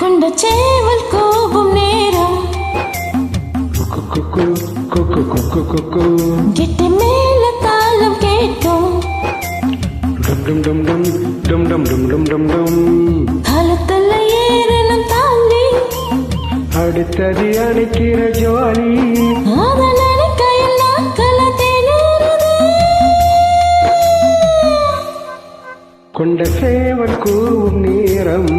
கொண்ட சேவல் கோபம் நேரம் கெட்டி மேல தாளம் கேட்கும் காலத்துல ஏறணும் தாண்டி அடுத்தது அணைக்கிற ஜோலி அதன் அணைக்கையில் நாட்கள தேனூறுதே கொண்ட சேவல் கூவும் நேரம்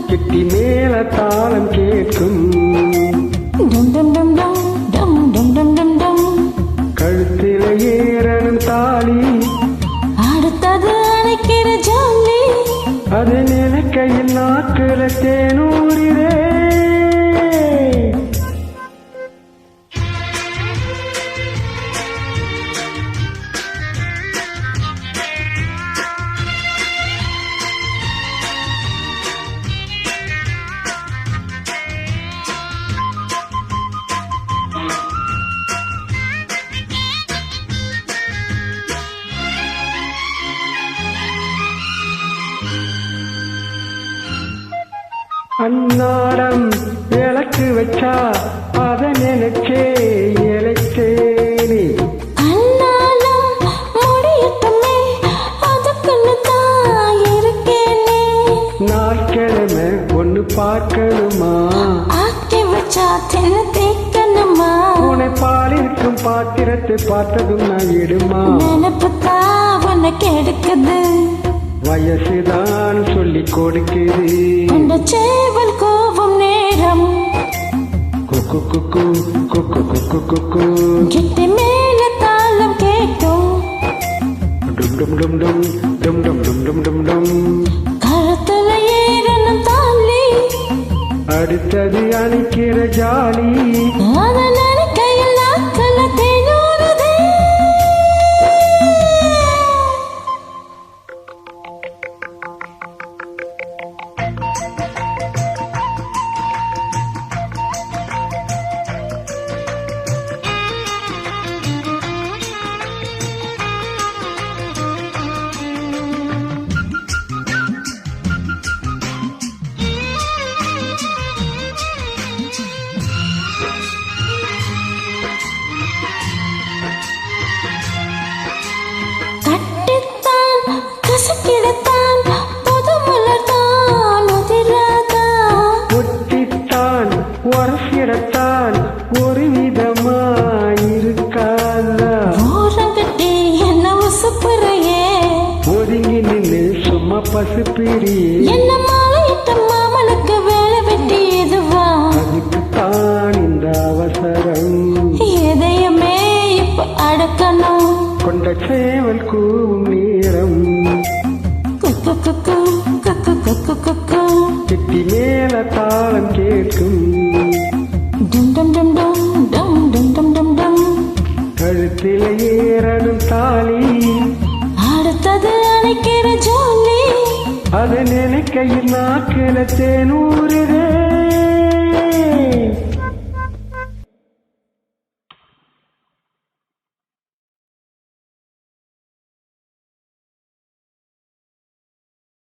கெட்டி மேல தாளம் கேட்கும் கழுத்தில ஏறணும் தாலி அடுத்தது அணைக்கிற ஜாலி அது நினைக்கையில் நாட்கள தேனூரிலே அன்னாடம் விளக்கு வச்சா அத நினைச்சே இழைச்சேனே அண்ணாலும் முடியட்டுமே அதுக்குன்னு தான் இருக்கேனே நாட்கிழமை ஒண்ணு பார்க்கணுமா ஆக்கி வச்சா தின்னு தேக்கணுமா உன்னை பாலிருக்கும் பாத்திரத்தை பார்த்ததும் நான் இடுமா நினப்பு தான் உனக்கு எடுக்குது வயசுதான் சொல்லி கொடுக்குது கொண்ட சேவல் கோபம் நேரம் குக்கு குக்கு குக்கு குக்கு குக்கு கிட்டி மேல தாளம் கேட்கும் டும் டும் டும் டும் டும் டும் டும் டும் டும் கழுத்துல ஏறணும் தாலி அடுத்தது அணைக்கிற ஜாலி அதன் அணைக்கையில் நாட்கள தேனூறுதே கசக்கிடத்தான் புது மலர்தான் உதிராதா ஒட்டித்தான் உரசிடத்தான் ஒரு விதமாயிருக்காதா ஓரங்கட்டி என்ன உசுப்புறையே ஒதுங்கி நின்று சும்மா பசுப்பிரியே என்ன மாலையிட்ட மாமனுக்கு வேலை வெட்டி எதுவா அதுக்குத்தான் இந்த அவசரம் எதையுமே இப்ப அடக்கணும் கொண்ட சேவல் கூவும் நேரம் குக்கு குக்கு குக்கு குக்கு குக்கு கெட்டி மேல தாளம் கேட்கும் டும் டும் டும் டும் டும் டும் டும் டும் டும் கழுத்தில ஏறணும் தாலி அடுத்தது அணைக்கிற ஜோலி அது நினைக்கையில் நாட்கள தேனூரிலே